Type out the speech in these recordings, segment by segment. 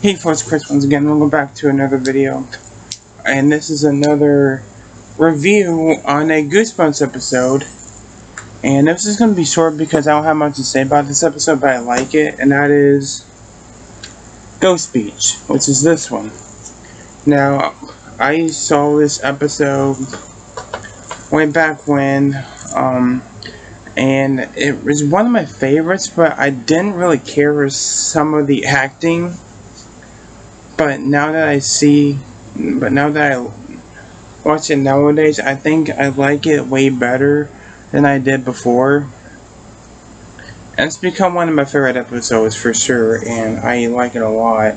Hey folks, Chris once again. Welcome back to another video, and this is another review on a Goosebumps episode. And this is going to be short because I don't have much to say about this episode, but I like it, and that is Ghost Beach, which is this one. Now, I saw this episode way back when, and it was one of my favorites, but I didn't really care for some of the acting. But now that I watch it nowadays, I think I like it way better than I did before. And it's become one of my favorite episodes for sure, and I like it a lot.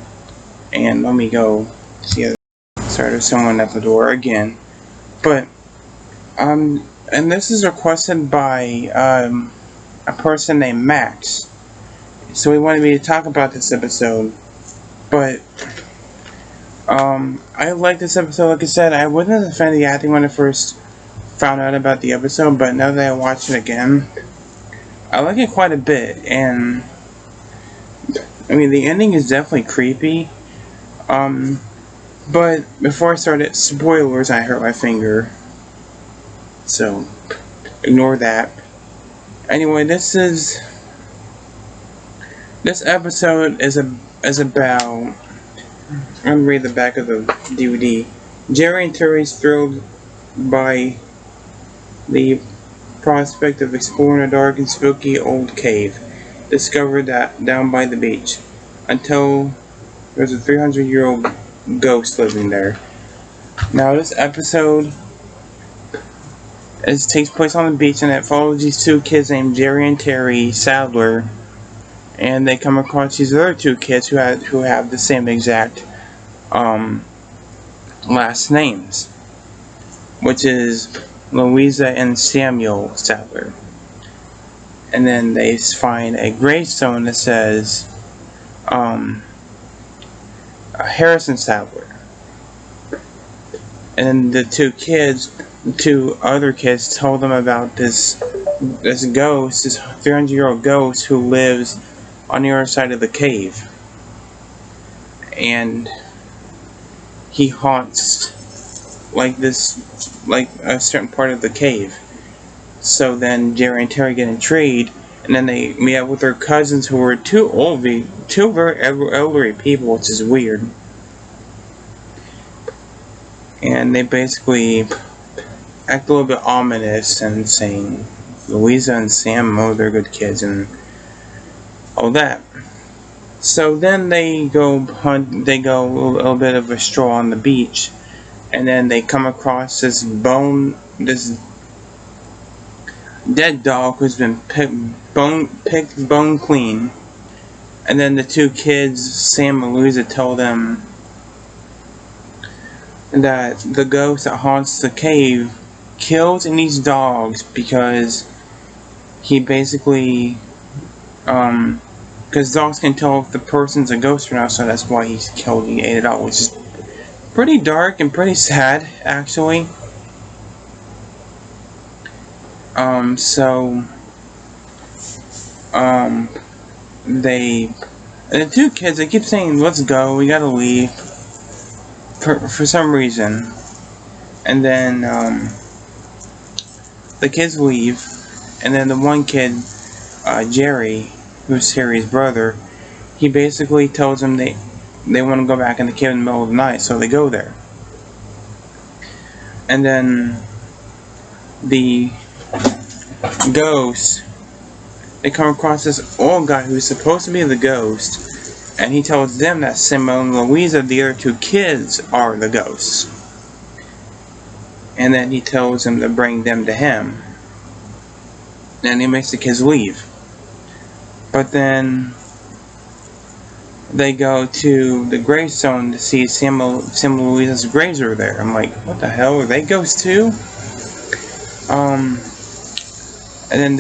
And let me go see. Sorry, there's someone at the door again. But and this is requested by a person named Max. So he wanted me to talk about this episode, but I like this episode. Like I said, I wasn't a fan of the acting when I first found out about the episode, but now that I watch it again, I like it quite a bit. And I mean, the ending is definitely creepy. But before I started, spoilers, I hurt my finger, so ignore that. Anyway, this episode is about. I'm reading the back of the DVD. Jerry and Terry is thrilled by the prospect of exploring a dark and spooky old cave discovered down by the beach, until there's a 300-year-old ghost living there. Now, this episode takes place on the beach, and it follows these two kids named Jerry and Terry Sadler. And they come across these other two kids who have the same exact last names, which is Louisa and Samuel Sadler. And then they find a gravestone that says Harrison Sadler. And then the two other kids told them about this ghost, this 300-year-old ghost who lives on the other side of the cave, and he haunts like a certain part of the cave. So then Jerry and Terry get intrigued, and then they meet up with their cousins, who are two very elderly people, which is weird. And they basically act a little bit ominous and saying Louisa and Sam, oh, they're good kids, and all that. So then they go a little bit of a stroll on the beach, and then they come across this dead dog who's been picked bone clean. And then the two kids, Sam and Louisa, tell them that the ghost that haunts the cave kills and eats dogs because he basically because dogs can tell if the person's a ghost or not, so that's why he ate it all, which is pretty dark and pretty sad, actually. The two kids, they keep saying, let's go, we gotta leave, for some reason. And then, the kids leave, and then the one kid, Jerry, who's Harry's brother, he basically tells them they want to go back in the cave in the middle of the night, so they go there. And then the ghost, they come across this old guy who's supposed to be the ghost, and he tells them that Samuel and Louisa, the other two kids, are the ghosts. And then he tells them to bring them to him. And he makes the kids leave. But then they go to the gravestone to see Sam and Louisa's graves are there. I'm like, what the hell? Are they ghosts too? And then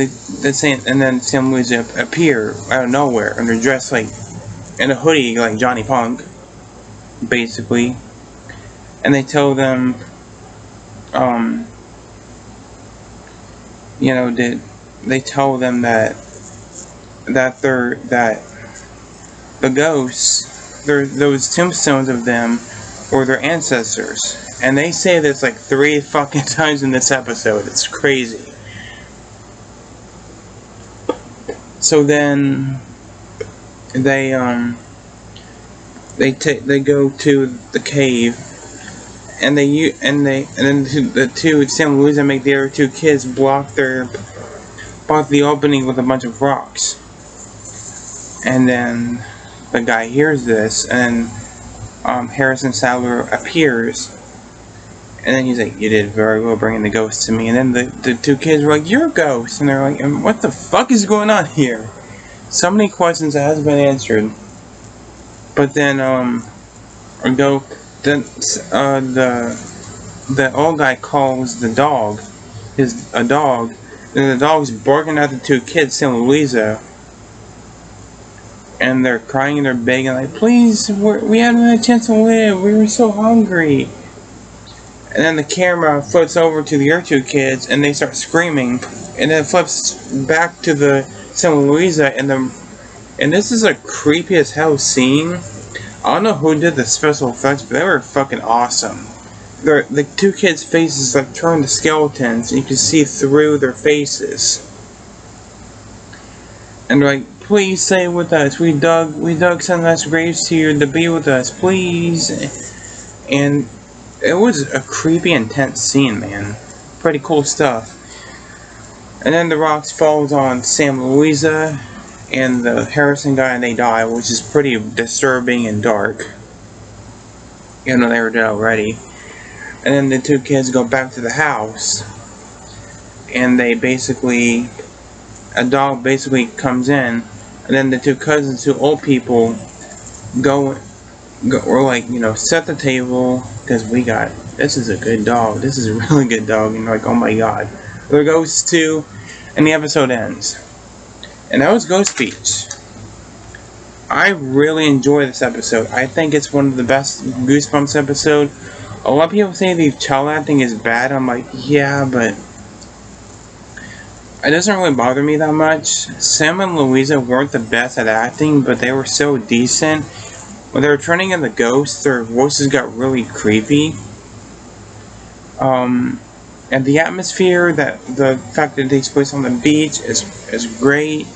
Sam and Louisa appear out of nowhere, and they're dressed like in a hoodie, like Johnny Punk, basically. And they tell them, they tell them that the ghosts those tombstones of them or their ancestors. And they say this like 3 fucking times in this episode. It's crazy. So then they go to the cave, and then the two Sam and Louisa make the other 2 kids block the opening with a bunch of rocks. And then the guy hears this, and Harrison Sadler appears, and then he's like, "You did very well bringing the ghost to me." And then the 2 kids were like, "You're a ghost," and they're like, "What the fuck is going on here?" So many questions that hasn't been answered. But then the old guy calls the dog a dog, and the dog's barking at the 2 kids, Sam and Louisa. And they're crying and they're begging, like, "Please, we haven't had a chance to live. We were so hungry." And then the camera flips over to the other 2 kids, and they start screaming. And then it flips back to the Sam and Louisa, and this is a creepy as hell scene. I don't know who did the special effects, but they were fucking awesome. The 2 kids' faces like turn to skeletons, and you can see through their faces. And they're like, "Please stay with us. We dug some nice graves here to be with us, please." And it was a creepy, intense scene, man. Pretty cool stuff. And then the rocks falls on Sam and Louisa and the Harrison guy, and they die, which is pretty disturbing and dark. Even though they were dead already. And then the 2 kids go back to the house, and a dog basically comes in, and then the 2 cousins, 2 old people, go or like, set the table, because this is a good dog, this is a really good dog, and like, oh my god. There goes 2, and the episode ends. And that was Ghost Beach. I really enjoy this episode. I think it's one of the best Goosebumps episodes. A lot of people say the child acting is bad. I'm like, yeah, but it doesn't really bother me that much. Sam and Louisa weren't the best at acting, but they were so decent. When they were turning into ghosts, their voices got really creepy. And the atmosphere, the fact that it takes place on the beach is great.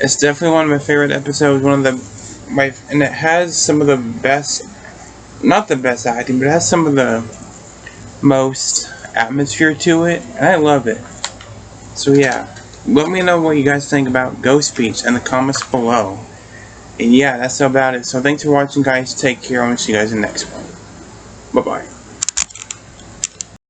It's definitely one of my favorite episodes. And it has some of the best, not the best acting, but it has some of the most atmosphere to it, and I love it. So yeah, let me know what you guys think about Ghost Beach in the comments below. And yeah, that's about it. So thanks for watching, guys. Take care. I'll see you guys in the next one. Bye bye.